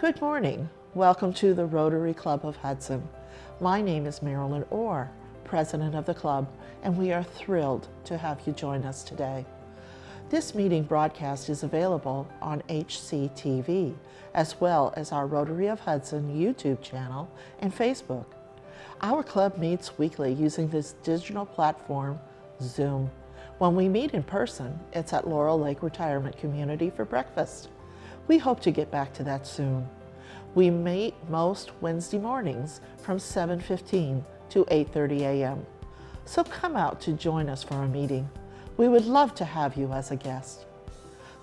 Good morning. Welcome to the Rotary Club of Hudson. My name is Marilyn Orr, President of the club, and we are thrilled to have you join us today. This meeting broadcast is available on HCTV, as well as our Rotary of Hudson YouTube channel and Facebook. Our club meets weekly using this digital platform, Zoom. When we meet in person, it's at Laurel Lake Retirement Community for breakfast. We hope to get back to that soon. We meet most Wednesday mornings from 7:15 to 8:30 a.m. So come out to join us for a meeting. We would love to have you as a guest.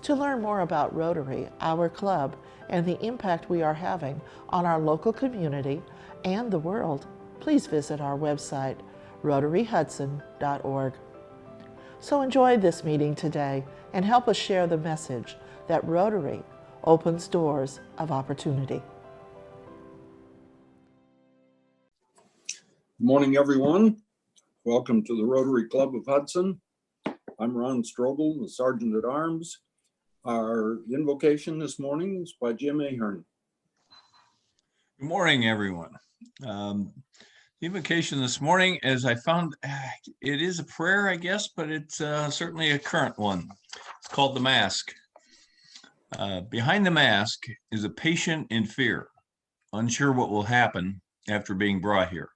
To learn more about Rotary, our club, and the impact we are having on our local community and the world, please visit our website, rotaryhudson.org. So enjoy this meeting today and help us share the message that Rotary opens doors of opportunity. Good morning, everyone. Welcome to the Rotary Club of Hudson. I'm Ron Strobel, the Sergeant at Arms. Our invocation this morning is by Jim Ahern. Good morning, everyone. The invocation this morning, as I found, it is a prayer, I guess, but it's certainly a current one. It's called the Mask. Behind the mask is a patient in fear, unsure what will happen after being brought here.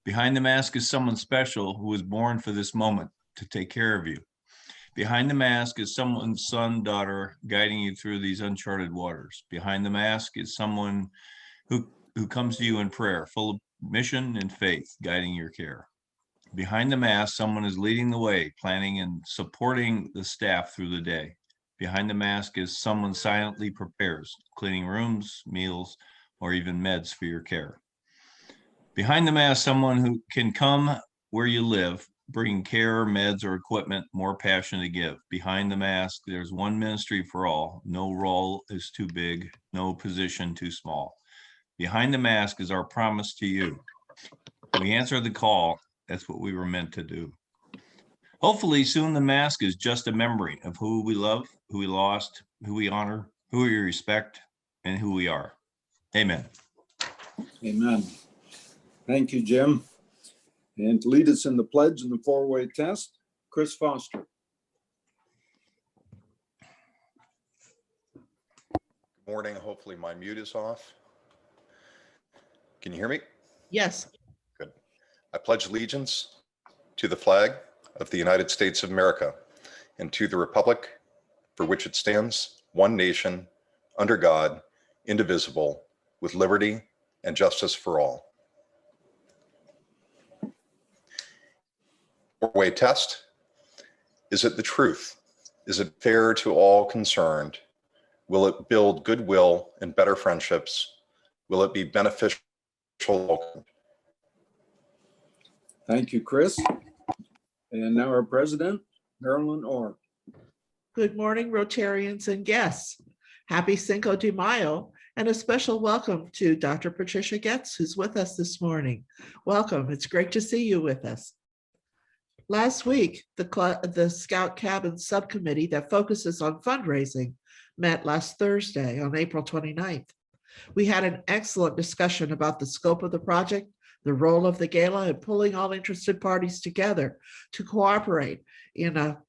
Behind the mask is someone special who was born for this moment to take care of you. Behind the mask is someone's son, daughter, guiding you through these uncharted waters. Behind the mask is someone who comes to you in prayer, full of mission and faith, guiding your care. Behind the mask, someone is leading the way, planning and supporting the staff through the day. Behind the mask is someone silently prepares, cleaning rooms, meals, or even meds for your care. Behind the mask, someone who can come where you live, bringing care, meds, or equipment, more passion to give. Behind the mask, there's one ministry for all. No role is too big, no position too small. Behind the mask is our promise to you. We answer the call. That's what we were meant to do. Hopefully soon the mask is just a memory of who we love, who we lost, who we honor, who we respect, and who we are. Amen. Amen. Thank you, Jim. And to lead us in the pledge and the four-way test, Chris Foster. Good morning. Hopefully my mute is off. Can you hear me? Yes. Good. I pledge allegiance to the flag of the United States of America and to the republic for which it stands, one nation, under God, indivisible, with liberty and justice for all. Four-way test. Is it the truth? Is it fair to all concerned? Will it build goodwill and better friendships? Will it be beneficial? Thank you, Chris. And now our president, Marilyn Orr. Good morning, Rotarians and guests. Happy Cinco de Mayo, and a special welcome to Dr. Patricia Getz, who's with us this morning. Welcome. It's great to see you with us. Last week, the Scout Cabin Subcommittee that focuses on fundraising met last Thursday on April 29th. We had an excellent discussion about the scope of the project, the role of the gala, and pulling all interested parties together to cooperate in a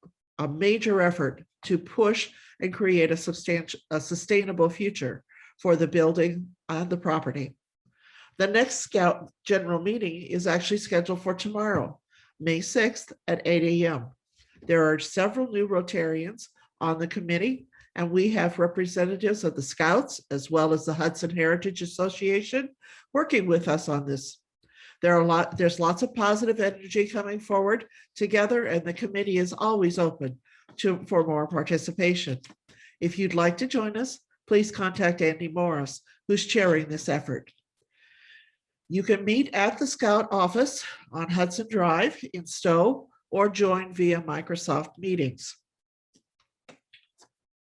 major effort to push and create a sustainable future for the building and the property. The next Scout General Meeting is actually scheduled for tomorrow, May 6th at 8 a.m. There are several new Rotarians on the committee, and we have representatives of the Scouts as well as the Hudson Heritage Association working with us on this. There's lots of positive energy coming forward together, and the committee is always open for more participation. If you'd like to join us, please contact Andy Morris, who's chairing this effort. You can meet at the Scout office on Hudson Drive in Stowe or join via Microsoft Meetings.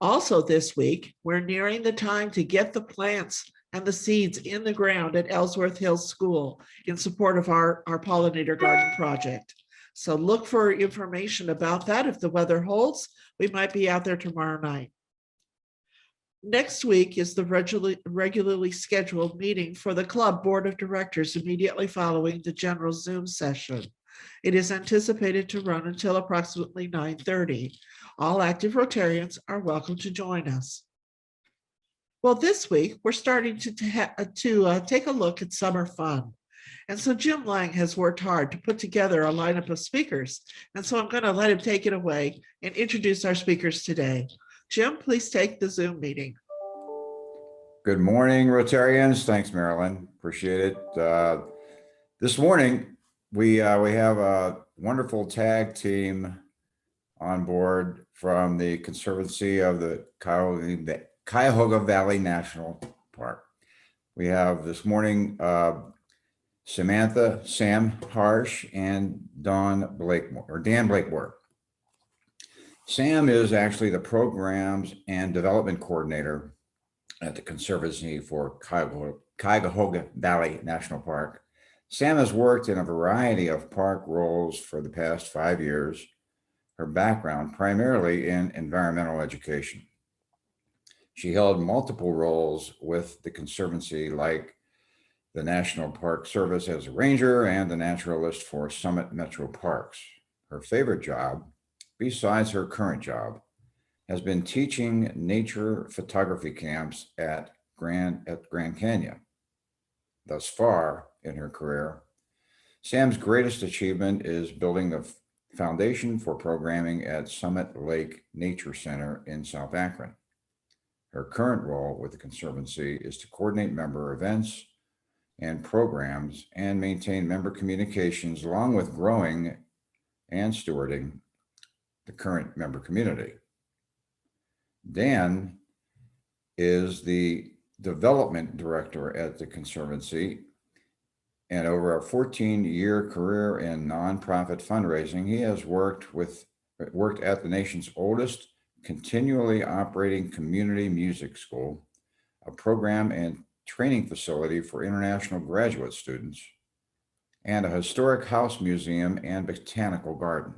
Also this week, we're nearing the time to get the plants and the seeds in the ground at Ellsworth Hills School in support of our pollinator garden project. So look for information about that. If the weather holds, we might be out there tomorrow night. Next week is the regularly scheduled meeting for the club board of directors immediately following the general Zoom session. It is anticipated to run until approximately 9:30. All active Rotarians are welcome to join us. Well, this week we're starting to take a look at summer fun. And so Jim Lang has worked hard to put together a lineup of speakers. And so I'm going to let him take it away and introduce our speakers today. Jim, please take the Zoom meeting. Good morning, Rotarians. Thanks, Marilyn. Appreciate it. This morning, we have a wonderful tag team on board from the Conservancy of the Cuyahoga Valley National Park. We have this morning Samantha, Sam Harsh, and Dan Blakemore. Sam is actually the Programs and Development Coordinator at the Conservancy for Cuyahoga Valley National Park. Sam has worked in a variety of park roles for the past 5 years. Her background primarily in environmental education. She held multiple roles with the Conservancy, like the National Park Service as a ranger and the naturalist for Summit Metro Parks. Her favorite job, besides her current job, has been teaching nature photography camps at Grand Canyon. Thus far in her career, Sam's greatest achievement is building the foundation for programming at Summit Lake Nature Center in South Akron. Her current role with the Conservancy is to coordinate member events and programs and maintain member communications, along with growing and stewarding the current member community. Dan is the development director at the Conservancy, and over a 14-year career in nonprofit fundraising, he has worked at the nation's oldest continually operating community music school, a program and training facility for international graduate students, and a historic house museum and botanical garden.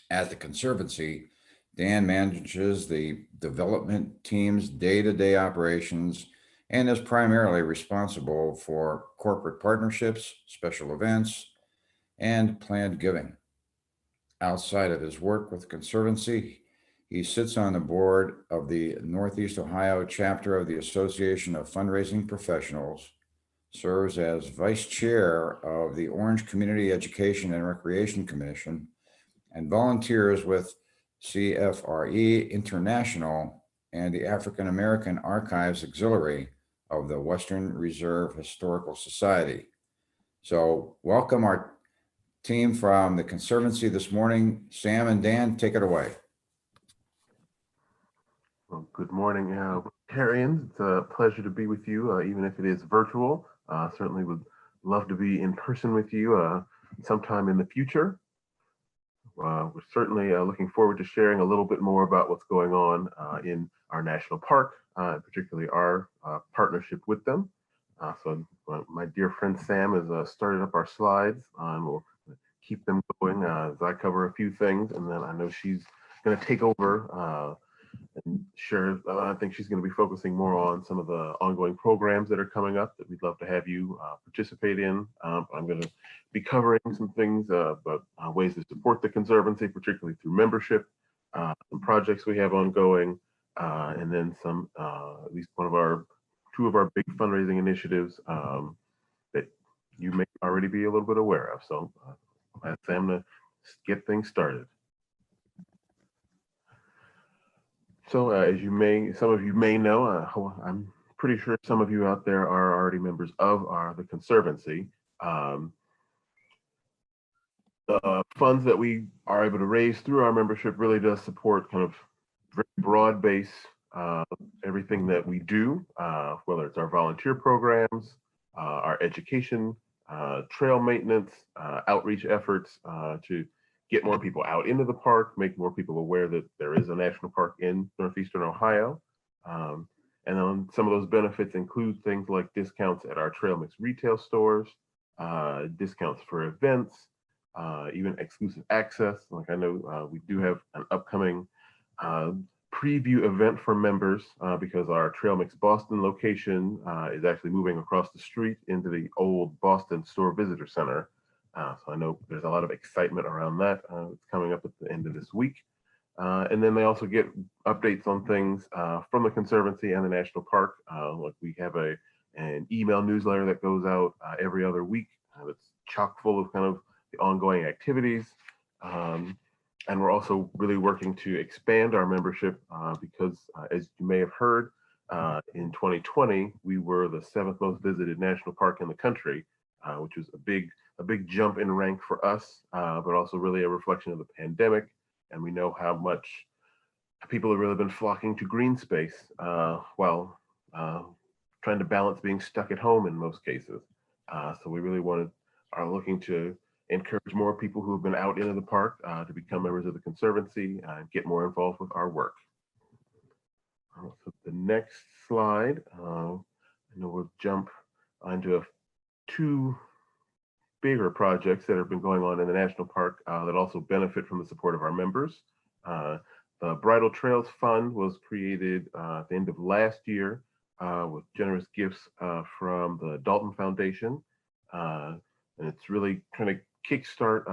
At the Conservancy, Dan manages the development team's day-to-day operations and is primarily responsible for corporate partnerships, special events, and planned giving. Outside of his work with the Conservancy, he sits on the board of the Northeast Ohio chapter of the Association of Fundraising Professionals, serves as vice chair of the Orange Community Education and Recreation Commission, and volunteers with CFRE International and the African American Archives Auxiliary of the Western Reserve Historical Society. So welcome our team from the Conservancy this morning. Sam and Dan, take it away. Well, good morning, Rotarians. It's a pleasure to be with you, even if it is virtual. Certainly would love to be in person with you sometime in the future. We're certainly looking forward to sharing a little bit more about what's going on in our national park, particularly our partnership with them. So my dear friend Sam has started up our slides, and we'll keep them going as I cover a few things, and then I know she's going to take over and share. I think she's going to be focusing more on some of the ongoing programs that are coming up that we'd love to have you participate in. I'm going to be covering some things about ways to support the Conservancy, particularly through membership, some projects we have ongoing, and then some, at least two of our big fundraising initiatives that you may already be a little bit aware of. So I'll ask Sam to get things started. So as some of you may know, I'm pretty sure some of you out there are already members of the Conservancy. The funds that we are able to raise through our membership really does support kind of very broad base everything that we do, whether it's our volunteer programs, our education, trail maintenance, outreach efforts to get more people out into the park, make more people aware that there is a national park in Northeastern Ohio. And then some of those benefits include things like discounts at our trail mix retail stores, discounts for events, even exclusive access. Like I know we do have an upcoming preview event for members because our Trail Mix Boston location is actually moving across the street into the old Boston Store Visitor Center. So I know there's a lot of excitement around that. It's coming up at the end of this week. And then they also get updates on things from the Conservancy and the National Park. Like we have an email newsletter that goes out every other week. It's chock full of kind of the ongoing activities. And we're also really working to expand our membership because as you may have heard, in 2020, we were the 7th most visited national park in the country, which was a big jump in rank for us, but also really a reflection of the pandemic. And we know how much people have really been flocking to green space while trying to balance being stuck at home in most cases. So we really are looking to encourage more people who have been out into the park to become members of the Conservancy and get more involved with our work. So the next slide, I know we'll jump onto two bigger projects that have been going on in the national park that also benefit from the support of our members. The Bridle Trails Fund was created at the end of last year with generous gifts from the Dalton Foundation. And it's really trying to kickstart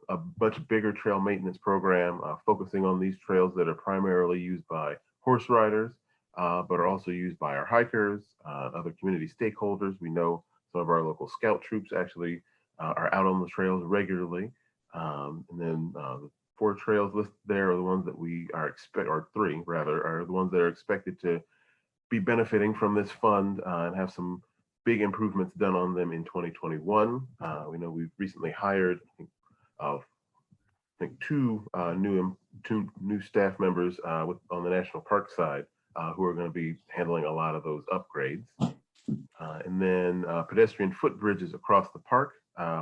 a much bigger trail maintenance program focusing on these trails that are primarily used by horse riders, but are also used by our hikers, other community stakeholders. We know some of our local scout troops actually are out on the trails regularly. And then the 4 trails listed there are the ones that we are or 3 rather, are the ones that are expected to be benefiting from this fund and have some big improvements done on them in 2021. We know we've recently hired, I think, 2 new staff members on the national park side who are going to be handling a lot of those upgrades. And then pedestrian footbridges across the park.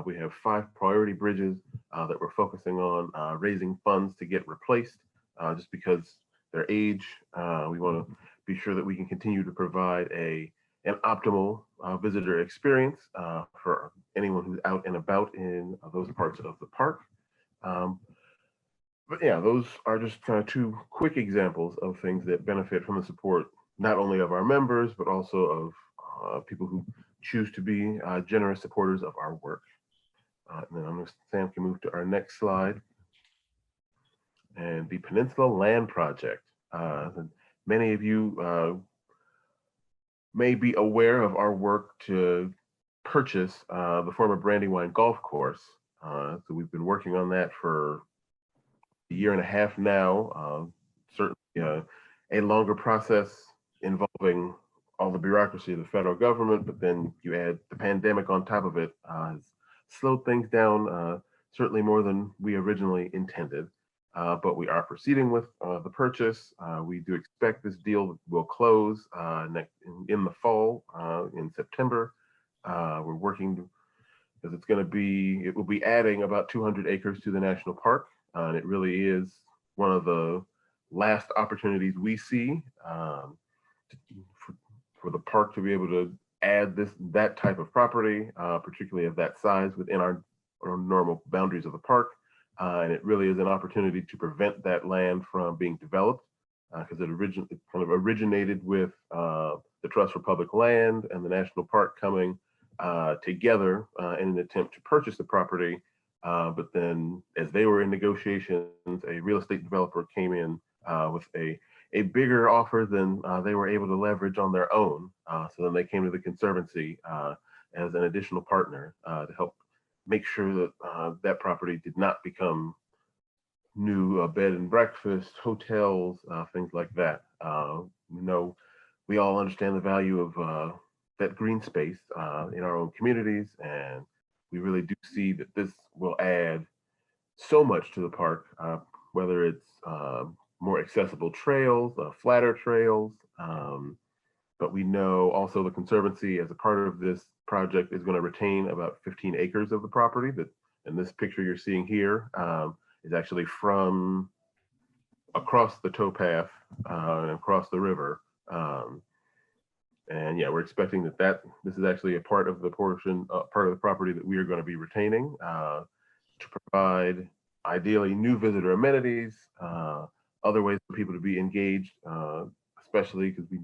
We have 5 priority bridges that we're focusing on raising funds to get replaced just because their age. We want to be sure that we can continue to provide an optimal visitor experience for anyone who's out and about in those parts of the park. But yeah, those are just kind of 2 quick examples of things that benefit from the support, not only of our members, but also of people who choose to be generous supporters of our work. And then Sam can move to our next slide. And the Peninsula Land Project. Many of you may be aware of our work to purchase the former Brandywine Golf Course. So we've been working on that for a year and a half now. Certainly a longer process involving all the bureaucracy of the federal government, but then you add the pandemic on top of it, has slowed things down certainly more than we originally intended. But we are proceeding with the purchase. We do expect this deal will close in the fall, in September. We're working because it will be adding about 200 acres to the national park. And it really is one of the last opportunities we see for the park to be able to add that type of property, particularly of that size within our normal boundaries of the park. And it really is an opportunity to prevent that land from being developed because it kind of originated with the Trust for Public Land and the National Park coming together in an attempt to purchase the property. But then as they were in negotiations, a real estate developer came in with a bigger offer than they were able to leverage on their own. So then they came to the Conservancy as an additional partner to help make sure that that property did not become new bed and breakfast, hotels, things like that. We all understand the value of that green space in our own communities, and we really do see that this will add so much to the park, whether it's more accessible trails, flatter trails, but we know also the Conservancy, as a part of this project, is going to retain about 15 acres of the property. That in this picture you're seeing here is actually from across the towpath and across the river. And yeah, we're expecting that this is actually a part of the part of the property that we are going to be retaining to provide ideally new visitor amenities, other ways for people to be engaged, especially because we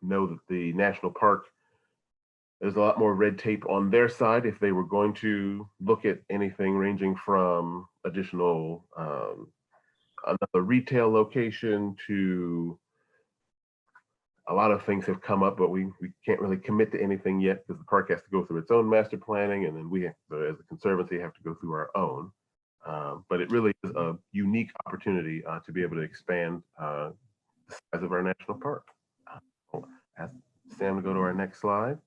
know that the national park, there's a lot more red tape on their side if they were going to look at anything ranging from additional another retail location to a lot of things have come up, but we can't really commit to anything yet because the park has to go through its own master planning, and then we, as the Conservancy, have to go through our own. But it really is a unique opportunity to be able to expand the size of our national park. I'll ask Sam to go to our next slide.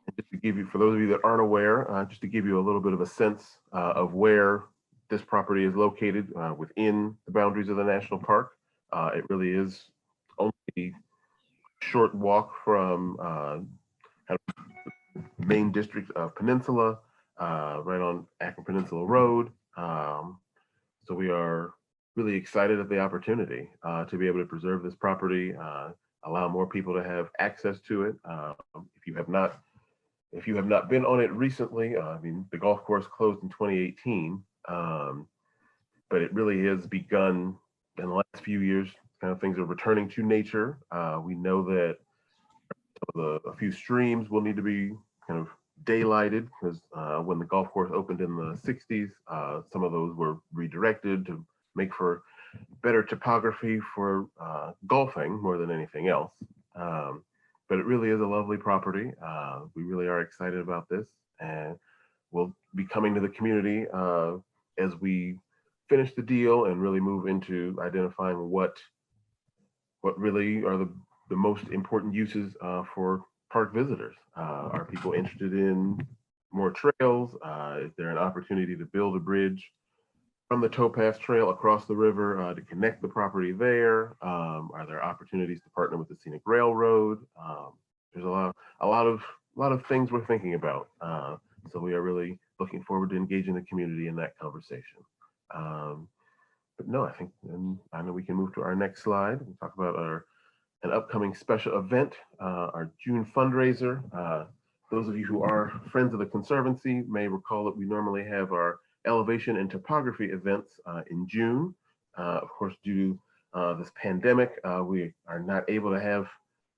And just to give you, for those of you that aren't aware, just to give you a little bit of a sense of where this property is located within the boundaries of the national park. It really is only short walk from main district of Peninsula, right on Akron Peninsula Road. So we are really excited at the opportunity to be able to preserve this property, allow more people to have access to it. If you have not been on it recently, I mean, the golf course closed in 2018, but it really has begun in the last few years. Kind of things are returning to nature. We know that a few streams will need to be kind of daylighted because when the golf course opened in the 60s, some of those were redirected to make for better topography for golfing more than anything else. But it really is a lovely property. We really are excited about this, and we'll be coming to the community as we finish the deal and really move into identifying what really are the most important uses for park visitors. Are people interested in more trails? Is there an opportunity to build a bridge from the towpath trail across the river to connect the property there? Are there opportunities to partner with the scenic railroad? There's a lot of things we're thinking about. So we are really looking forward to engaging the community in that conversation. But no, I think, and I know we can move to our next slide and talk about an upcoming special event, our June fundraiser. Those of you who are friends of the Conservancy may recall that we normally have our elevation and topography events in June. Of course, due to this pandemic, we are not able to have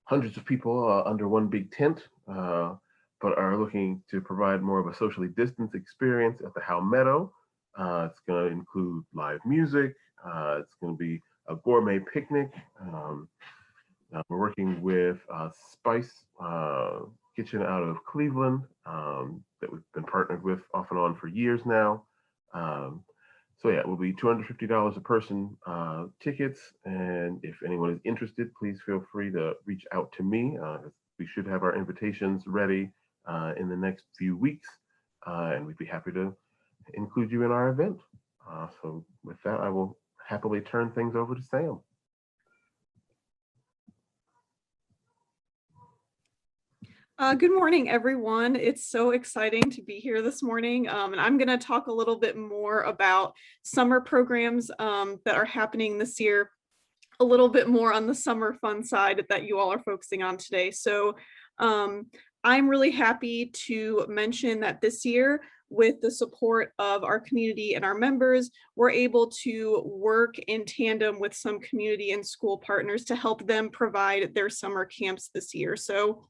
hundreds of people under one big tent, but are looking to provide more of a socially distanced experience at the Howe Meadow. It's going to include live music. It's going to be a gourmet picnic. We're working with Spice Kitchen out of Cleveland that we've been partnered with off and on for years now. So yeah, it will be $250 a person tickets. And if anyone is interested, please feel free to reach out to me. We should have our invitations ready in the next few weeks. And we'd be happy to include you in our event. So with that, I will happily turn things over to Sam. Good morning, everyone. It's so exciting to be here this morning. And I'm going to talk a little bit more about summer programs that are happening this year, a little bit more on the summer fun side that you all are focusing on today. So I'm really happy to mention that this year, with the support of our community and our members, we're able to work in tandem with some community and school partners to help them provide their summer camps this year. So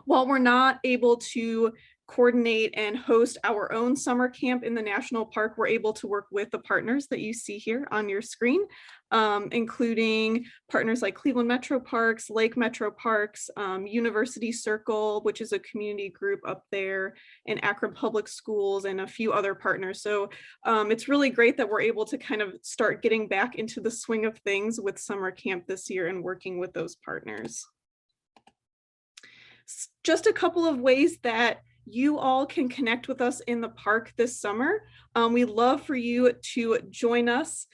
while we're not able to coordinate and host our own summer camp in the national park, we're able to work with the partners that you see here on your screen, including partners like Cleveland Metro Parks, Lake Metro Parks, University Circle, which is a community group up there, and Akron Public Schools, and a few other partners. So it's really great that we're able to kind of start getting back into the swing of things with summer camp this year and working with those partners. Just a couple of ways that you all can connect with us in the park this summer. We'd love for you to join us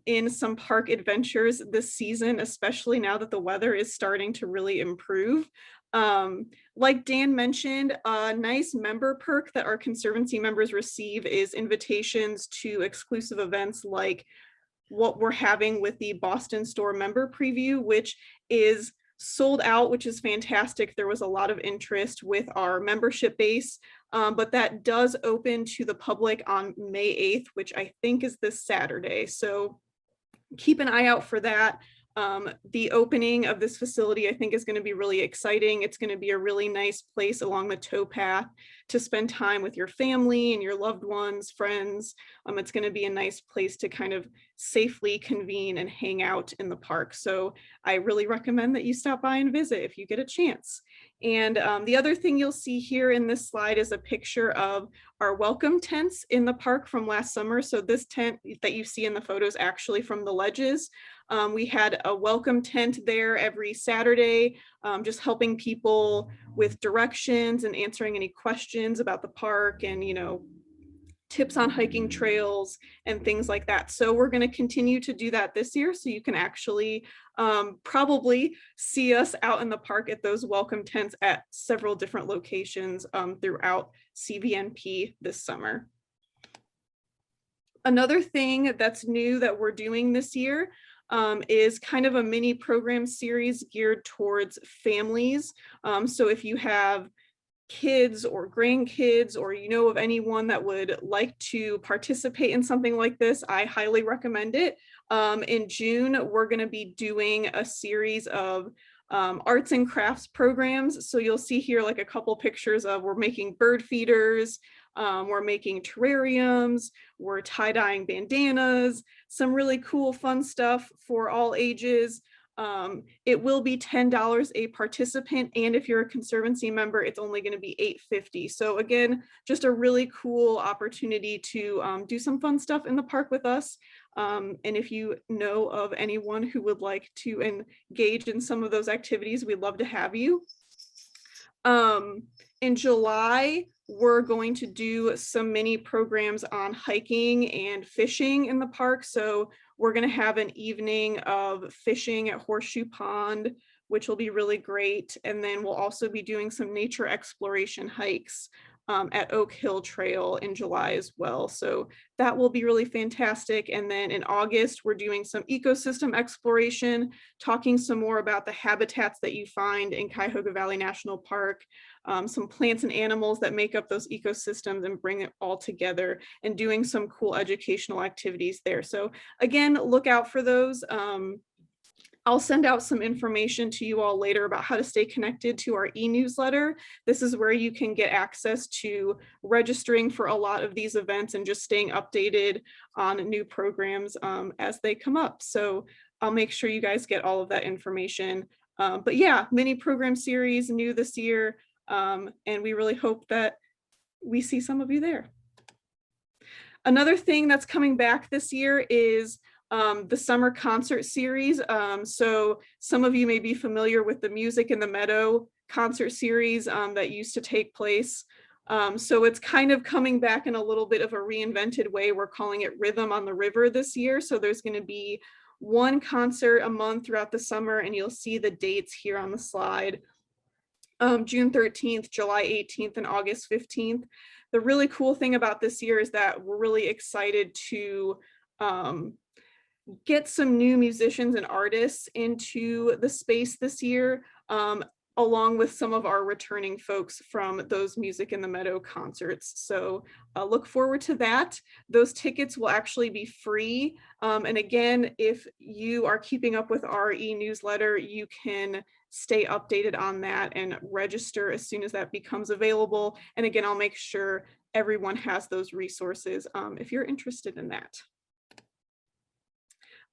in some park adventures this season, especially now that the weather is starting to really improve. Like Dan mentioned, a nice member perk that our Conservancy members receive is invitations to exclusive events like what we're having with the Boston Store member preview, which is sold out, which is fantastic. There was a lot of interest with our membership base, but that does open to the public on May 8th, which I think is this Saturday. So keep an eye out for that. The opening of this facility, I think, is going to be really exciting. It's going to be a really nice place along the towpath to spend time with your family and your loved ones, friends. It's going to be a nice place to kind of safely convene and hang out in the park. So I really recommend that you stop by and visit if you get a chance. And the other thing you'll see here in this slide is a picture of our welcome tents in the park from last summer. So this tent that you see in the photo is actually from the ledges. We had a welcome tent there every Saturday, just helping people with directions and answering any questions about the park and, you know, tips on hiking trails and things like that. So we're going to continue to do that this year. So you can actually probably see us out in the park at those welcome tents at several different locations throughout CVNP this summer. Another thing that's new that we're doing this year is kind of a mini program series geared towards families. So if you have kids or grandkids, or you know of anyone that would like to participate in something like this, I highly recommend it. In June, we're going to be doing a series of arts and crafts programs. So you'll see here like a couple pictures of, we're making bird feeders, we're making terrariums, we're tie-dyeing bandanas, some really cool fun stuff for all ages. It will be $10 a participant, and if you're a Conservancy member, it's only going to be $8.50. So again, just a really cool opportunity to do some fun stuff in the park with us. And if you know of anyone who would like to engage in some of those activities, we'd love to have you. In July, we're going to do some mini programs on hiking and fishing in the park. So we're going to have an evening of fishing at Horseshoe Pond, which will be really great. And then we'll also be doing some nature exploration hikes at Oak Hill Trail in July as well. So that will be really fantastic. And then in August, we're doing some ecosystem exploration, talking some more about the habitats that you find in Cuyahoga Valley National Park, some plants and animals that make up those ecosystems and bring it all together, and doing some cool educational activities there. So again, look out for those. I'll send out some information to you all later about how to stay connected to our e-newsletter. This is where you can get access to registering for a lot of these events and just staying updated on new programs as they come up. So I'll make sure you guys get all of that information. But yeah, mini program series new this year. And we really hope that we see some of you there. Another thing that's coming back this year is the summer concert series. So some of you may be familiar with the Music in the Meadow concert series that used to take place. So it's kind of coming back in a little bit of a reinvented way. We're calling it Rhythm on the River this year. So there's going to be one concert a month throughout the summer, and you'll see the dates here on the slide. June 13th, July 18th, and August 15th. The really cool thing about this year is that we're really excited to get some new musicians and artists into the space this year, along with some of our returning folks from those Music in the Meadow concerts. So look forward to that. Those tickets will actually be free. And again, if you are keeping up with our e-newsletter, you can stay updated on that and register as soon as that becomes available. And again, I'll make sure everyone has those resources if you're interested in that.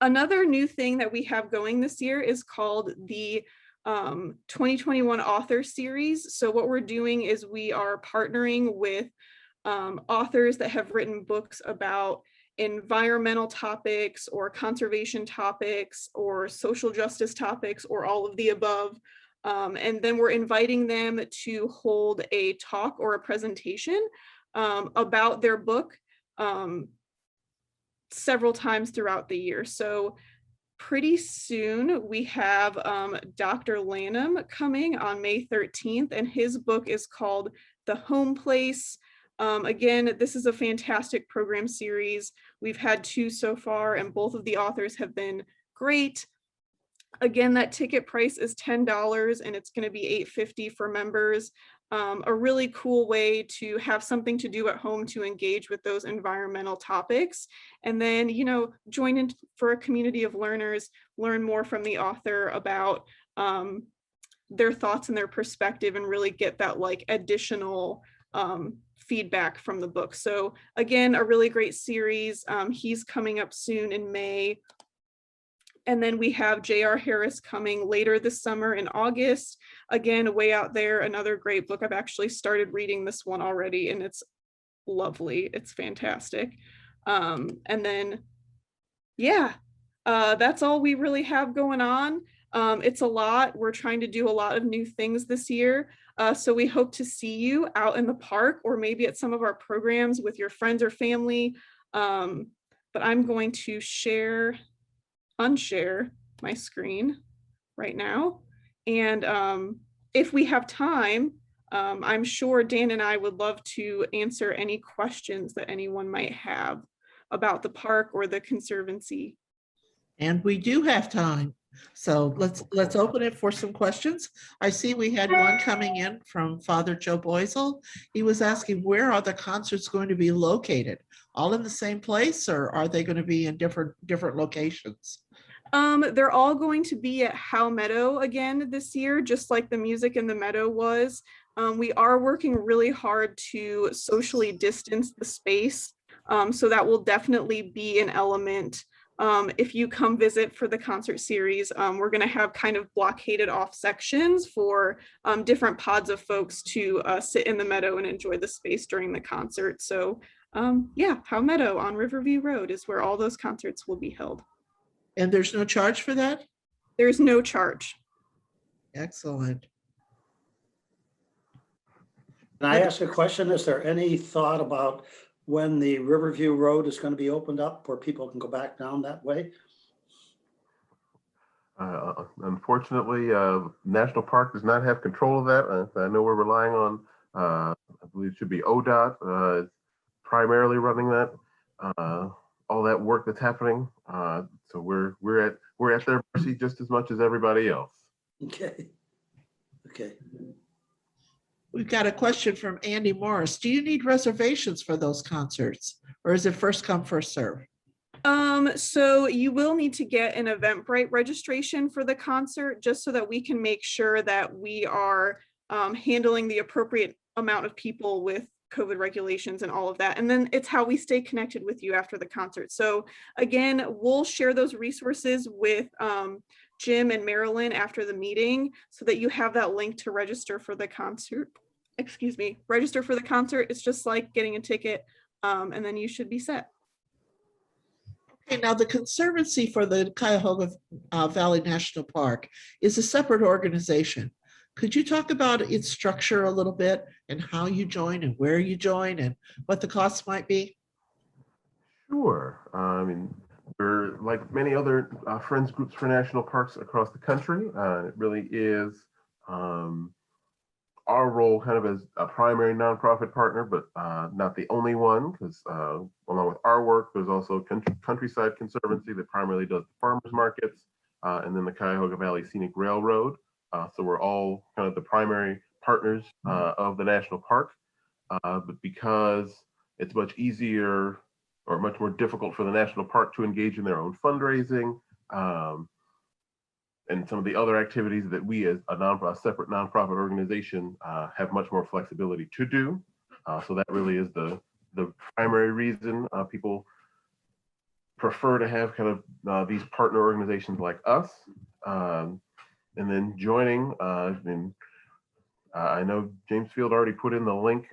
Another new thing that we have going this year is called the 2021 Author Series. So what we're doing is we are partnering with authors that have written books about environmental topics or conservation topics or social justice topics or all of the above. And then we're inviting them to hold a talk or a presentation about their book several times throughout the year. So pretty soon we have Dr. Lanham coming on May 13th, and his book is called The Home Place. Again, this is a fantastic program series. We've had 2 so far, and both of the authors have been great. Again, that ticket price is $10, and it's going to be $8.50 for members. a really cool way to have something to do at home to engage with those environmental topics. And then, you know, join in for a community of learners, learn more from the author about their thoughts and their perspective, and really get that like additional feedback from the book. So again, a really great series. He's coming up soon in May. And then we have J.R. Harris coming later this summer in August. Again, Way Out There, another great book. I've actually started reading this one already, and it's lovely. It's fantastic. And then, yeah, that's all we really have going on. It's a lot. We're trying to do a lot of new things this year. So we hope to see you out in the park, or maybe at some of our programs with your friends or family. But I'm going to unshare my screen right now. And if we have time, I'm sure Dan and I would love to answer any questions that anyone might have about the park or the Conservancy. And we do have time. So let's open it for some questions. I see we had one coming in from Father Joe Boisel. He was asking, where are the concerts going to be located? All in the same place, or are they going to be in different locations? They're all going to be at Howe Meadow again this year, just like the Music in the Meadow was. We are working really hard to socially distance the space. So that will definitely be an element. If you come visit for the concert series, we're going to have kind of blockaded off sections for different pods of folks to sit in the meadow and enjoy the space during the concert. So yeah, Howe Meadow on Riverview Road is where all those concerts will be held. And there's no charge for that? There's no charge. Excellent. Can I ask a question? Is there any thought about when the Riverview Road is going to be opened up where people can go back down that way? Unfortunately, National Park does not have control of that. I know we're relying on, I believe it should be ODOT, primarily running that, all that work that's happening. So we're at their mercy just as much as everybody else. Okay. Okay. We've got a question from Andy Morris. Do you need reservations for those concerts, or is it first come, first serve? So you will need to get an Eventbrite registration for the concert, just so that we can make sure that we are handling the appropriate amount of people with COVID regulations and all of that. And then it's how we stay connected with you after the concert. So again, we'll share those resources with Jim and Marilyn after the meeting, so that you have that link to register for the concert. Excuse me, register for the concert. It's just like getting a ticket, and then you should be set. Okay, now the Conservancy for the Cuyahoga Valley National Park is a separate organization. Could you talk about its structure a little bit, and how you join and where you join and what the costs might be? Sure. I mean, we're like many other friends groups for national parks across the country. It really is our role kind of as a primary nonprofit partner, but not the only one, because along with our work, there's also Countryside Conservancy that primarily does the farmers markets, and then the Cuyahoga Valley Scenic Railroad. So we're all kind of the primary partners of the national park, but because it's much easier or much more difficult for the national park to engage in their own fundraising and some of the other activities that we as a separate nonprofit organization have much more flexibility to do. So that really is the primary reason people prefer to have kind of these partner organizations like us. And then joining, I know James Field already put in the link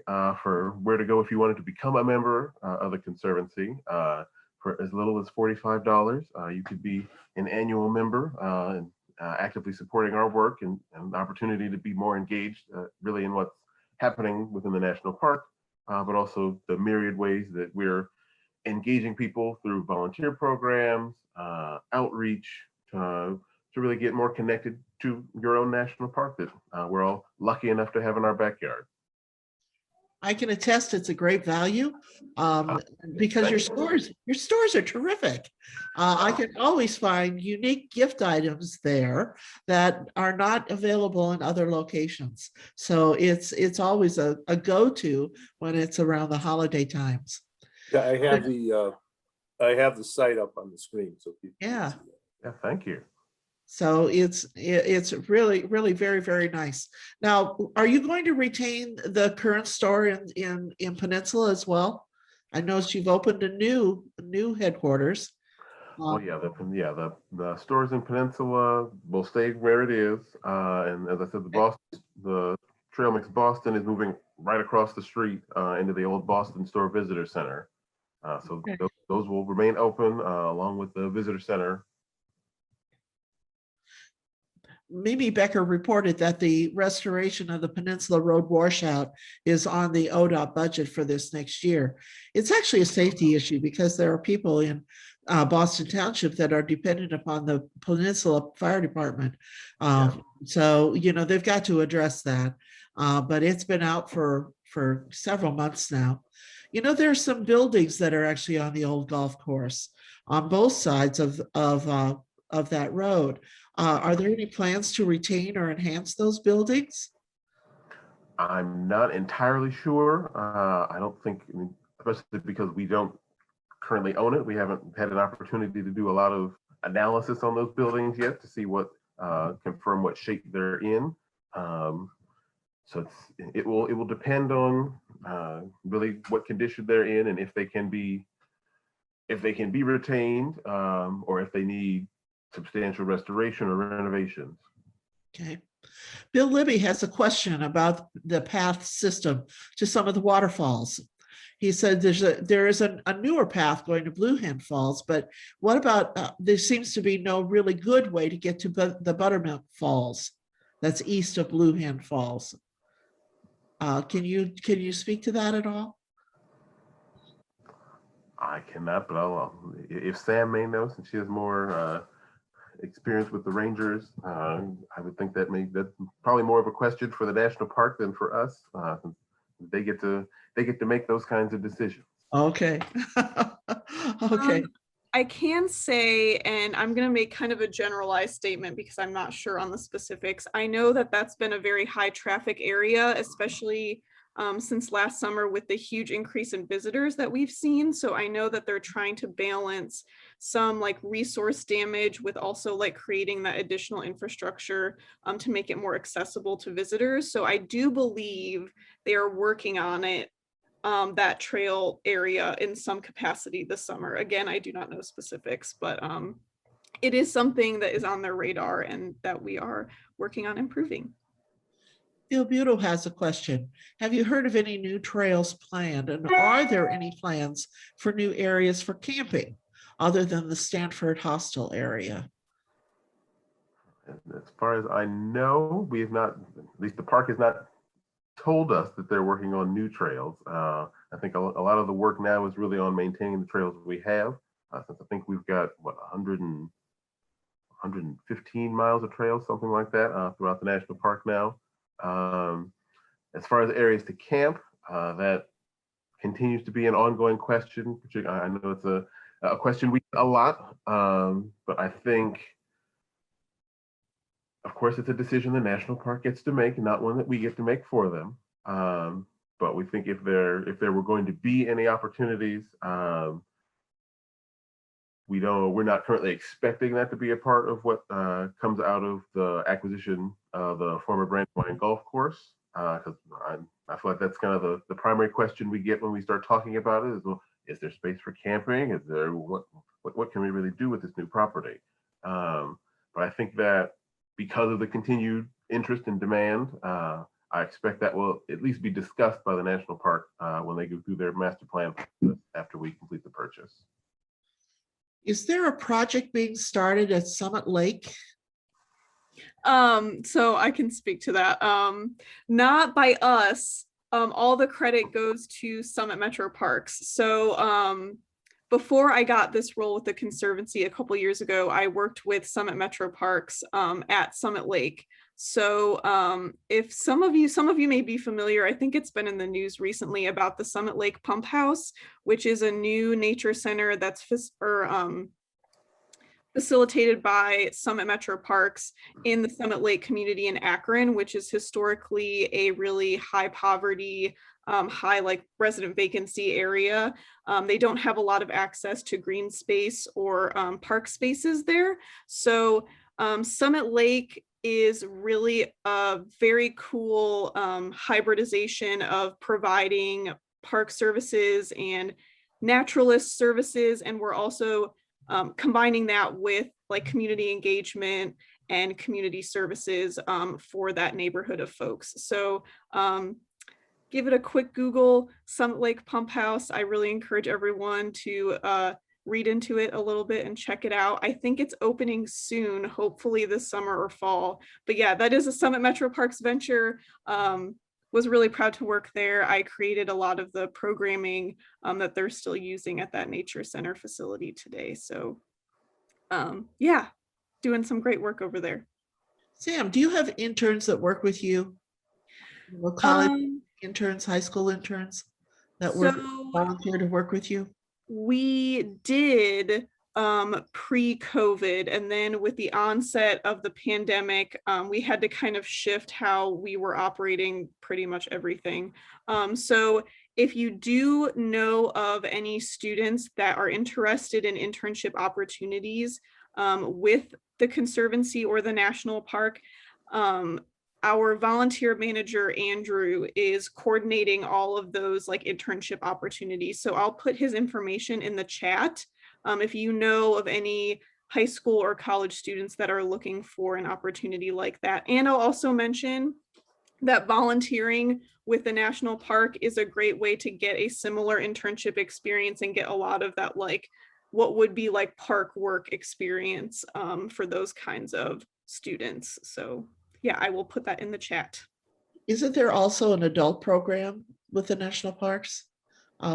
for where to go if you wanted to become a member of the Conservancy. For as little as $45, you could be an annual member and actively supporting our work, and the opportunity to be more engaged really in what's happening within the national park, but also the myriad ways that we're engaging people through volunteer programs, outreach, to really get more connected to your own national park that we're all lucky enough to have in our backyard. I can attest it's a great value because your stores are terrific. I can always find unique gift items there that are not available in other locations. So it's always a go-to when it's around the holiday times. Yeah, I have the site up on the screen, so people can Yeah. see it. Yeah, thank you. So it's really, really very, very nice. Now, are you going to retain the current store in Peninsula as well? I noticed you've opened a new headquarters. Well, yeah, the stores in Peninsula will stay where it is. And as I said, the Trail Mix Boston is moving right across the street into the old Boston Store Visitor Center. So Okay. those will remain open along with the visitor center. Mimi Becker reported that the restoration of the Peninsula Road washout is on the ODOT budget for this next year. It's actually a safety issue because there are people in Boston Township that are dependent upon the Peninsula Fire Department. So, they've got to address that. But it's been out for several months now. There's some buildings that are actually on the old golf course on both sides of that road. Are there any plans to retain or enhance those buildings? I'm not entirely sure. I don't think, especially because we don't currently own it. We haven't had an opportunity to do a lot of analysis on those buildings yet to see confirm what shape they're in. So it will depend on really what condition they're in and if they can be retained or if they need substantial restoration or renovations. Okay. Bill Libby has a question about the path system to some of the waterfalls. He said there is a newer path going to Blue Hen Falls, but what about there seems to be no really good way to get to the Buttermilk Falls that's east of Blue Hen Falls. Can you speak to that at all? I cannot, but if Sam may know, since she has more experience with the rangers, I would think that's probably more of a question for the national park than for us. They get to make those kinds of decisions. Okay. Okay. I can say, and I'm going to make kind of a generalized statement because I'm not sure on the specifics. I know that that's been a very high traffic area, especially since last summer with the huge increase in visitors that we've seen. So I know that they're trying to balance some like resource damage with also like creating that additional infrastructure to make it more accessible to visitors. So I do believe they are working on it, that trail area in some capacity this summer. Again, I do not know specifics, but it is something that is on their radar and that we are working on improving. Phil Buto has a question. Have you heard of any new trails planned, and are there any plans for new areas for camping other than the Stanford Hostel area? As far as I know, we have not, at least the park has not told us that they're working on new trails. I think a lot of the work now is really on maintaining the trails we have. Since I think we've got 115 miles of trails, something like that, throughout the national park now. As far as areas to camp, that continues to be an ongoing question. I know it's a question we get a lot, but I think, of course, it's a decision the national park gets to make, not one that we get to make for them. But we think if there were going to be any opportunities, we're not currently expecting that to be a part of what comes out of the acquisition of the former Brandywine Golf Course. Because I feel like that's kind of the primary question we get when we start talking about it is, well, is there space for camping? Is there what can we really do with this new property? But I think that because of the continued interest and demand, I expect that will at least be discussed by the national park when they go through their master plan after we complete the purchase. Is there a project being started at Summit Lake? So I can speak to that. Not by us. All the credit goes to Summit Metro Parks. So before I got this role with the Conservancy a couple years ago, I worked with Summit Metro Parks at Summit Lake. So if some of you may be familiar, I think it's been in the news recently about the Summit Lake Pump House, which is a new nature center that's facilitated by Summit Metro Parks in the Summit Lake community in Akron, which is historically a really high poverty, high like resident vacancy area. They don't have a lot of access to green space or park spaces there. So Summit Lake is really a very cool hybridization of providing park services and naturalist services. And we're also combining that with like community engagement and community services for that neighborhood of folks. So give it a quick Google, Summit Lake Pump House. I really encourage everyone to read into it a little bit and check it out. I think it's opening soon, hopefully this summer or fall. But yeah, that is a Summit Metro Parks venture. Was really proud to work there. I created a lot of the programming that they're still using at that nature center facility today. So yeah, doing some great work over there. Sam, do you have interns that work with you? College interns, high school interns that work volunteer to work with you? We did pre-COVID, and then with the onset of the pandemic, we had to kind of shift how we were operating pretty much everything. So if you do know of any students that are interested in internship opportunities with the Conservancy or the National Park, our volunteer manager, Andrew, is coordinating all of those like internship opportunities. So I'll put his information in the chat if you know of any high school or college students that are looking for an opportunity like that. And I'll also mention that volunteering with the National Park is a great way to get a similar internship experience and get a lot of that like what would be like park work experience for those kinds of students. So yeah, I will put that in the chat. Isn't there also an adult program with the national parks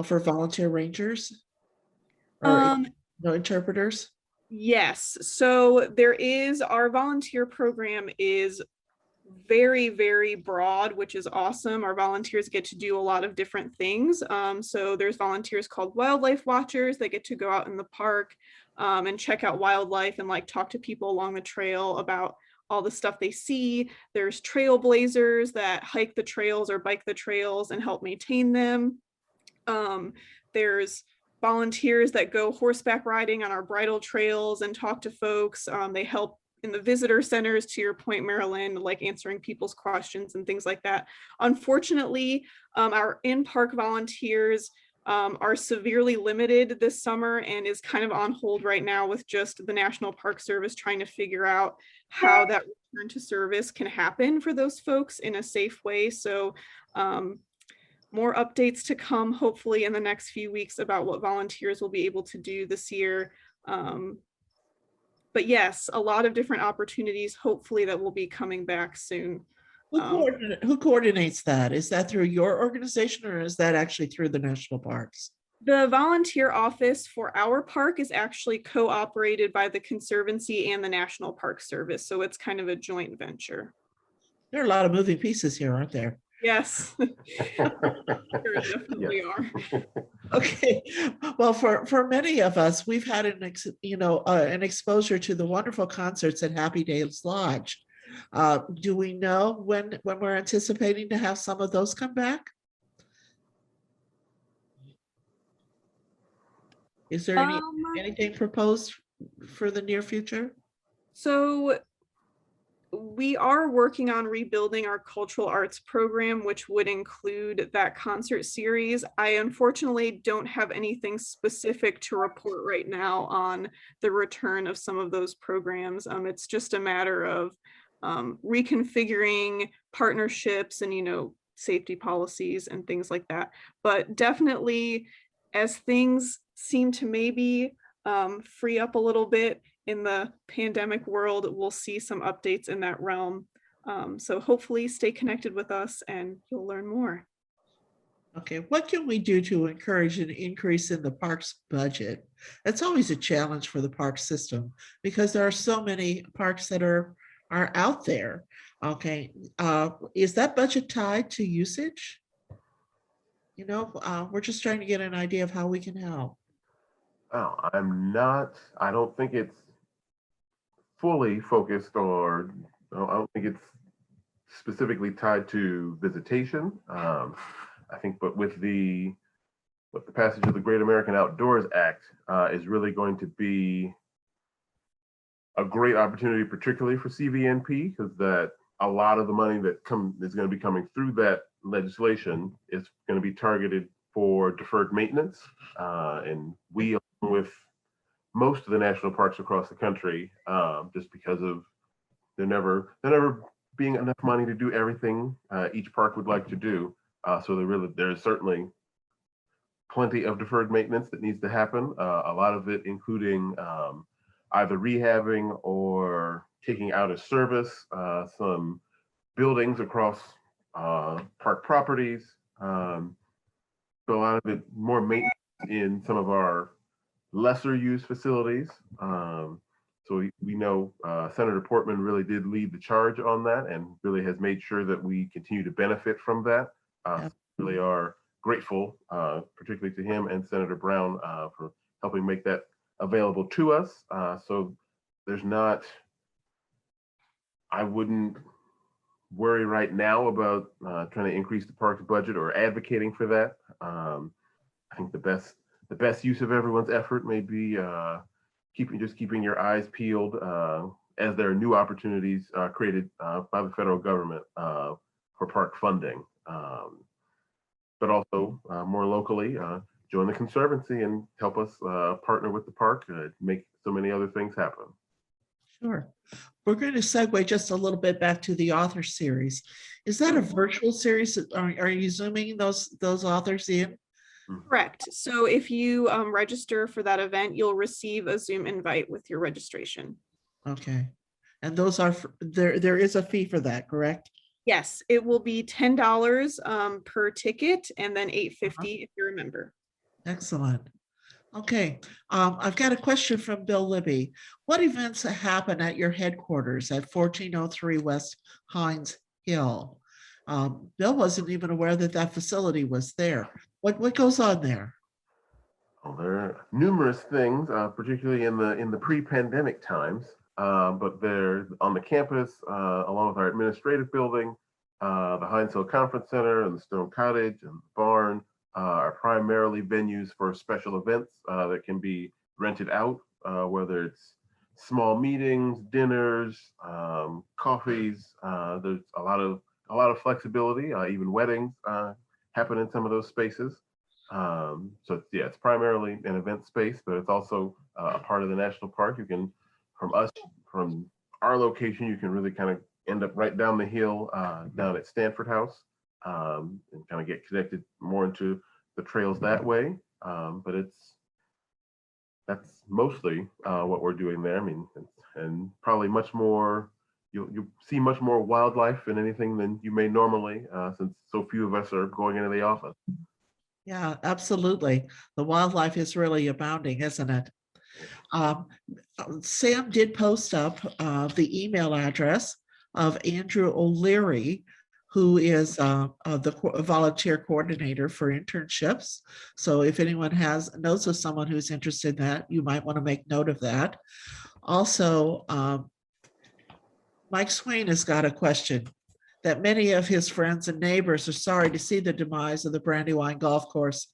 for volunteer rangers or interpreters? Yes, so there is, our volunteer program is very, very broad, which is awesome. Our volunteers get to do a lot of different things. So there's volunteers called wildlife watchers that get to go out in the park and check out wildlife and like talk to people along the trail about all the stuff they see. There's trailblazers that hike the trails or bike the trails and help maintain them. There's volunteers that go horseback riding on our bridle trails and talk to folks. They help in the visitor centers, to your point, Marilyn, like answering people's questions and things like that. Unfortunately, our in-park volunteers are severely limited this summer and is kind of on hold right now with just the National Park Service trying to figure out how that return to service can happen for those folks in a safe way. So more updates to come, hopefully in the next few weeks, about what volunteers will be able to do this year. But yes, a lot of different opportunities, hopefully, that will be coming back soon. Who coordinates that? Is that through your organization or is that actually through the national parks? The volunteer office for our park is actually co-operated by the Conservancy and the National Park Service. So it's kind of a joint venture. There are a lot of moving pieces here, aren't there? Yes, there definitely are. Okay, well, for many of us, we've had an exposure to the wonderful concerts at Happy Days Lodge. Do we know when we're anticipating to have some of those come back? Is there anything proposed for the near future? So we are working on rebuilding our cultural arts program, which would include that concert series. I unfortunately don't have anything specific to report right now on the return of some of those programs. It's just a matter of reconfiguring partnerships and, safety policies and things like that. But definitely, as things seem to maybe free up a little bit in the pandemic world, we'll see some updates in that realm. So hopefully stay connected with us and you'll learn more. Okay, what can we do to encourage an increase in the parks budget? That's always a challenge for the park system because there are so many parks that are are out there. Okay, is that budget tied to usage? You know, we're just trying to get an idea of how we can help. Oh, I don't think it's fully focused or I don't think it's specifically tied to visitation. I think, but with the passage of the Great American Outdoors Act is really going to be a great opportunity, particularly for CVNP, because that a lot of the money that is going to be coming through that legislation is going to be targeted for deferred maintenance. And we, along with most of the national parks across the country, just because of there never being enough money to do everything each park would like to do. So there's certainly plenty of deferred maintenance that needs to happen. A lot of it including either rehabbing or taking out of service some buildings across park properties. So a lot of it more maintenance in some of our lesser used facilities. So we know Senator Portman really did lead the charge on that and really has made sure that we continue to benefit from that. Yep. Really are grateful, particularly to him and Senator Brown for helping make that available to us. So there's not, I wouldn't worry right now about trying to increase the park's budget or advocating for that. I think the best use of everyone's effort may be keeping your eyes peeled as there are new opportunities created by the federal government for park funding. But also more locally, join the Conservancy and help us partner with the park to make so many other things happen. Sure. We're going to segue just a little bit back to the author series. Is that a virtual series? Are you zooming those authors in? Correct. So if you register for that event, you'll receive a Zoom invite with your registration. Okay. And those are, there is a fee for that, correct? Yes, it will be $10 per ticket and then $8.50 if you're a member. Excellent. Okay, I've got a question from Bill Libby. What events happen at your headquarters at 1403 West Hines Hill? Bill wasn't even aware that that facility was there. What goes on there? Well, there are numerous things, particularly in the pre-pandemic times, but they're on the campus, along with our administrative building, the Hines Hill Conference Center and the Stone Cottage and the barn are primarily venues for special events that can be rented out, whether it's small meetings, dinners, coffees. There's a lot of flexibility. Even weddings happen in some of those spaces. So yeah, it's primarily an event space, but it's also a part of the national park. You can, from our location, you can really kind of end up right down the hill down at Stanford House and kind of get connected more into the trails that way. But that's mostly what we're doing there. I mean, and probably much more, you'll see much more wildlife in anything than you may normally, since so few of us are going into the office. Yeah, absolutely. The wildlife is really abounding, isn't it? Sam did post up the email address of Andrew O'Leary, who is the volunteer coordinator for internships. So if anyone knows of someone who's interested in that, you might want to make note of that. Also, Mike Swain has got a question that many of his friends and neighbors are sorry to see the demise of the Brandywine Golf Course,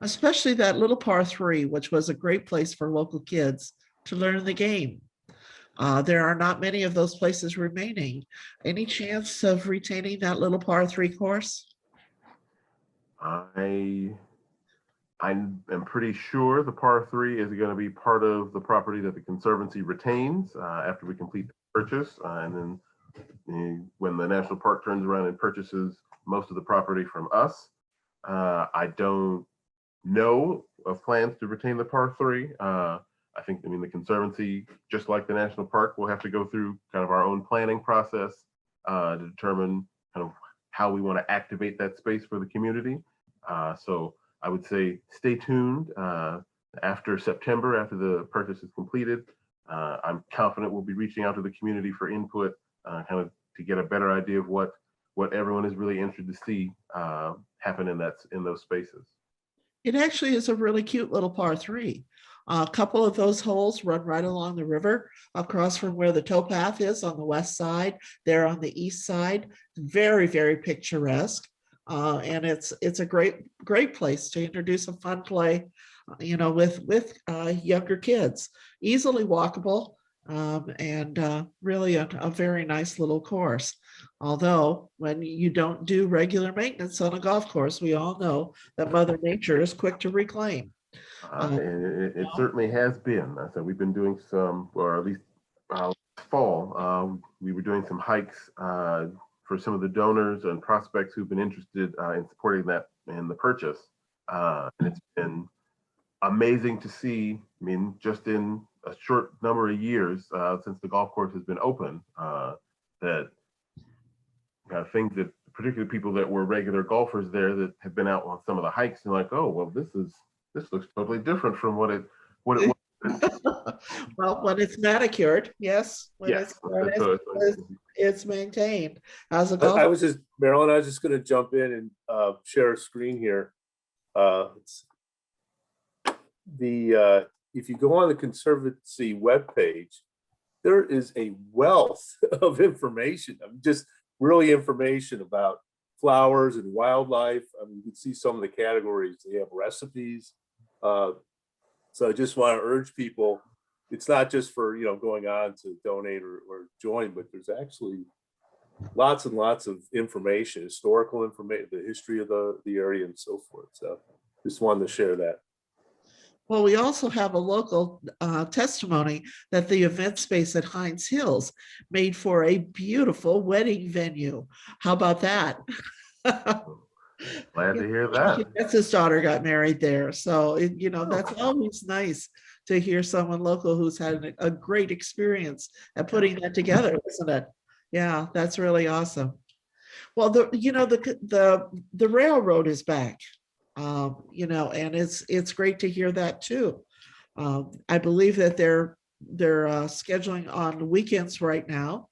especially that little par 3, which was a great place for local kids to learn the game. There are not many of those places remaining. Any chance of retaining that little par 3 course? I am pretty sure the par 3 is going to be part of the property that the Conservancy retains after we complete the purchase. And then when the national park turns around and purchases most of the property from us, I don't know of plans to retain the par 3. I think, the Conservancy, just like the national park, will have to go through kind of our own planning process to determine kind of how we want to activate that space for the community. So I would say stay tuned after September, after the purchase is completed. I'm confident we'll be reaching out to the community for input kind of to get a better idea of what everyone is really interested to see happen in those spaces. It actually is a really cute little par three. A couple of those holes run right along the river across from where the towpath is on the west side. They're on the east side. Very, very picturesque. And it's a great place to introduce a fun play, with younger kids. Easily walkable, and really a very nice little course. Although when you don't do regular maintenance on a golf course, we all know that Mother Nature is quick to reclaim. It certainly has been. So we've been doing some, or at least fall, we were doing some hikes for some of the donors and prospects who've been interested in supporting that and the purchase. And it's been amazing to see. I mean, just in a short number of years since the golf course has been open, that things that particularly people that were regular golfers there that have been out on some of the hikes and like, oh, well, this looks totally different from what it was. Well, when it's manicured, yes. When it's maintained. As a golfer. I was just, Marilyn, I was just going to jump in and share a screen here. If you go on the Conservancy webpage, there is a wealth of information. Just really information about flowers and wildlife. You can see some of the categories. They have recipes. So I just want to urge people, it's not just for, going on to donate or join, but there's actually lots and lots of information, historical information, the history of the area and so forth. So just wanted to share that. Well, we also have a local testimony that the event space at Hines Hills made for a beautiful wedding venue. How about that? Glad to hear that. That's his daughter got married there. So, that's always nice to hear someone local who's had a great experience at putting that together, isn't it? Yeah, that's really awesome. Well, the railroad is back. And it's great to hear that too. I believe that they're scheduling on weekends right now.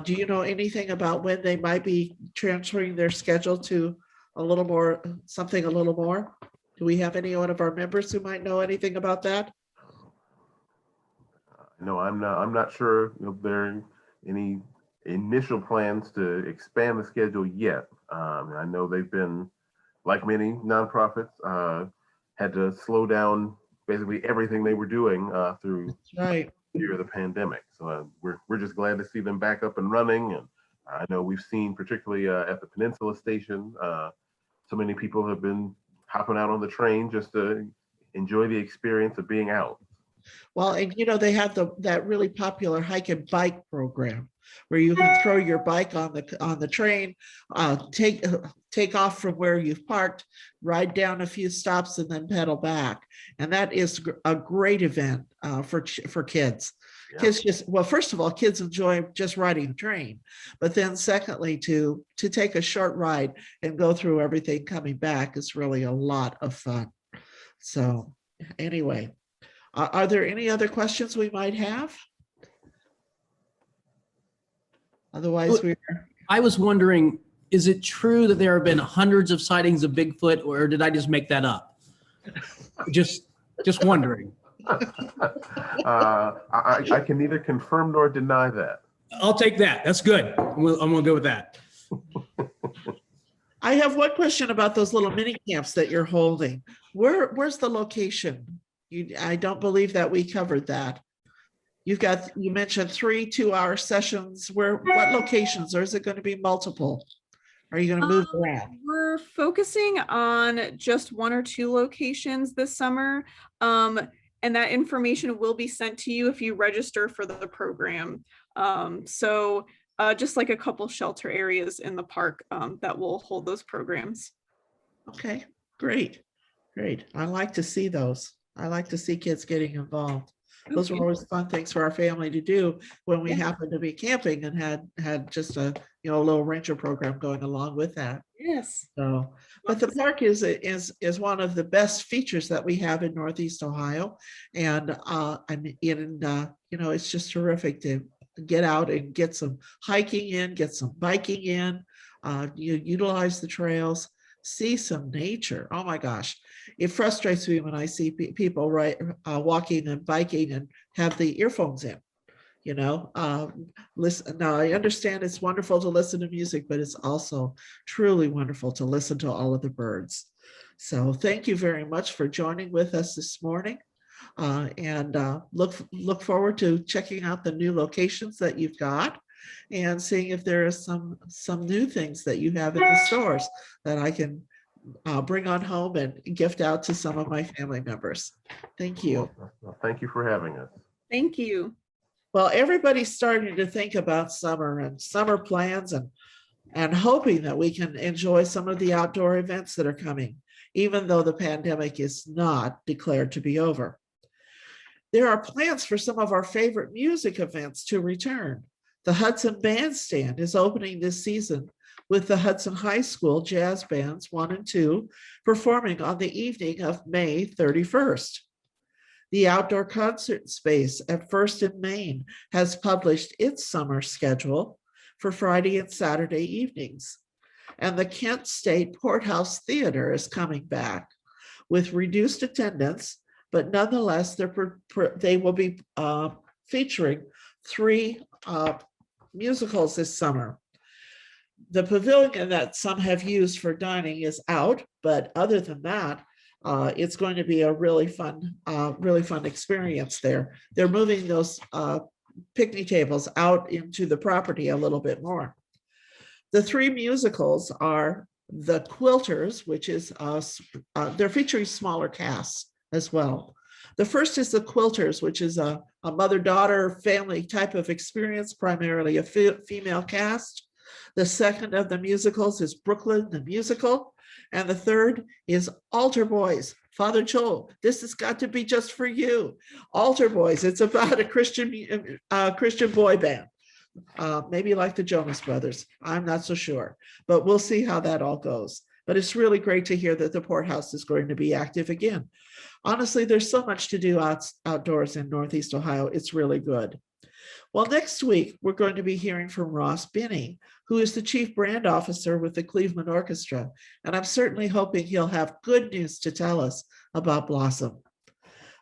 Do you know anything about when they might be transferring their schedule to something a little more? Do we have any one of our members who might know anything about that? No, I'm not sure if there are any initial plans to expand the schedule yet. I know they've been, like many nonprofits, had to slow down basically everything they were doing through the year of the pandemic. So we're just glad to see them back up and running. And I know we've seen, particularly at the Peninsula Station, so many people have been hopping out on the train just to enjoy the experience of being out. Well, and they have that really popular hike and bike program where you can throw your bike on the train, take off from where you've parked, ride down a few stops, and then pedal back. And that is a great event for kids. Yeah. Kids first of all, kids enjoy just riding a train, but then secondly, to take a short ride and go through everything coming back is really a lot of fun. So anyway, are there any other questions we might have? Otherwise, I was wondering, is it true that there have been hundreds of sightings of Bigfoot, or did I just make that up? Just wondering. I can neither confirm nor deny that. I'll take that. That's good. I'm gonna go with that. I have one question about those little mini camps that you're holding. Where's the location? I don't believe that we covered that. You mentioned 3 2-hour sessions. What locations, or is it going to be multiple? Are you going to move around? We're focusing on just 1 or 2 locations this summer. And that information will be sent to you if you register for the program. So just like a couple shelter areas in the park that will hold those programs. Okay, great. I like to see those. I like to see kids getting involved. Those are always fun things for our family to do when we happen to be camping and had just a little ranger program going along with that. Yes. So, but the park is one of the best features that we have in Northeast Ohio, and it's just terrific to get out and get some hiking in, get some biking in, you utilize the trails, see some nature. Oh my gosh, it frustrates me when I see people walking and biking and have the earphones in. Listen. Now I understand it's wonderful to listen to music, but it's also truly wonderful to listen to all of the birds. So thank you very much for joining with us this morning. And look forward to checking out the new locations that you've got and seeing if there are some new things that you have in the stores that I can bring on home and gift out to some of my family members. Thank you. Well, thank you for having us. Thank you. Well, everybody's starting to think about summer and summer plans and hoping that we can enjoy some of the outdoor events that are coming, even though the pandemic is not declared to be over. There are plans for some of our favorite music events to return. The Hudson Bandstand is opening this season with the Hudson High School Jazz Bands 1 and 2 performing on the evening of May 31st. The outdoor concert space at First and Main has published its summer schedule for Friday and Saturday evenings. And the Kent State Porthouse Theater is coming back with reduced attendance, but nonetheless, they will be featuring 3 musicals this summer. The pavilion that some have used for dining is out, but other than that, it's going to be a really fun experience there. They're moving those picnic tables out into the property a little bit more. The 3 musicals are The Quilters, which is they're featuring smaller casts as well. The first is The Quilters, which is a mother-daughter family type of experience, primarily a female cast. The second of the musicals is Brooklyn the Musical. And the third is Altar Boys. Father Joel, this has got to be just for you. Altar Boys, it's about a Christian boy band. Maybe like the Jonas Brothers. I'm not so sure, but we'll see how that all goes. But it's really great to hear that the Porthouse is going to be active again. Honestly, there's so much to do outdoors in Northeast Ohio. It's really good. Well, next week, we're going to be hearing from Ross Binney, who is the Chief Brand Officer with the Cleveland Orchestra. And I'm certainly hoping he'll have good news to tell us about Blossom.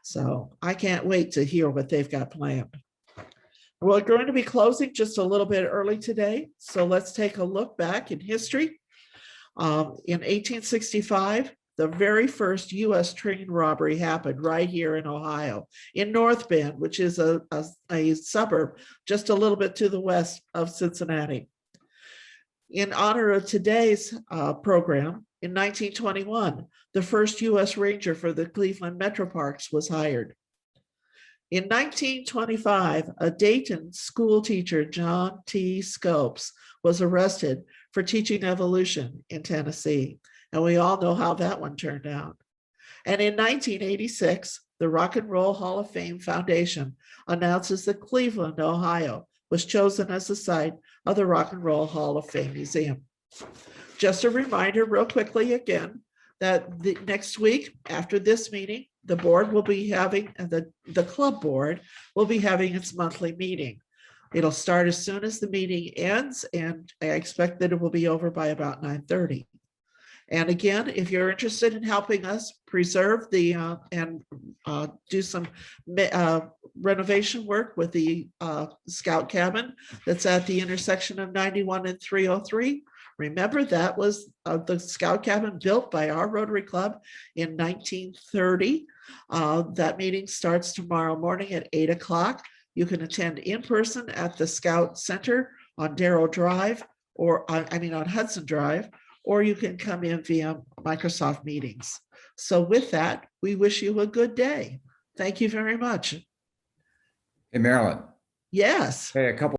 So I can't wait to hear what they've got planned. We're going to be closing just a little bit early today. So let's take a look back in history. In 1865, the very first U.S. train robbery happened right here in Ohio, in North Bend, which is a suburb just a little bit to the west of Cincinnati. In honor of today's program, in 1921, the first U.S. Ranger for the Cleveland Metro Parks was hired. In 1925, a Dayton school teacher, John T. Scopes, was arrested for teaching evolution in Tennessee. And we all know how that one turned out. And in 1986, the Rock and Roll Hall of Fame Foundation announces that Cleveland, Ohio, was chosen as the site of the Rock and Roll Hall of Fame Museum. Just a reminder real quickly again, that next week after this meeting, the board will be having, the club board will be having its monthly meeting. It'll start as soon as the meeting ends, and I expect that it will be over by about 9:30. And again, if you're interested in helping us preserve and do some renovation work with the scout cabin that's at the intersection of 91 and 303, remember that was the scout cabin built by our Rotary Club in 1930. That meeting starts tomorrow morning at 8 o'clock. You can attend in person at the Scout Center on Darrow Drive, or on Hudson Drive, or you can come in via Microsoft Meetings. So with that, we wish you a good day. Thank you very much. Hey, Marilyn. Yes. Hey, a couple